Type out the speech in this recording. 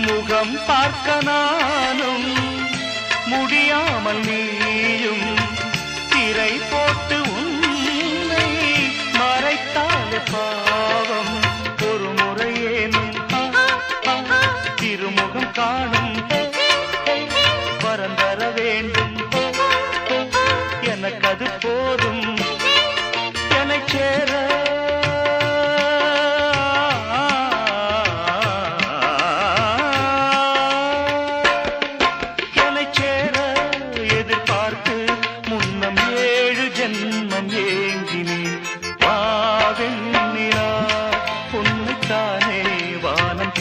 முகம் பார்க்க நானும் முடியாமல் நீயும் திரை போட்டு உன்னை மறைத்தாலே பாவம். ஒரு முறையேனும் திருமுகம் காணும் வரம் தர வேண்டும். எனக்கு அது போதும் என்னை சேர. எதிர்பார்த்து முன்னம் 7 ஜென்மம் ஏங்கினேன். வாவெண்ணிலா உன்னைத்தானே வானம்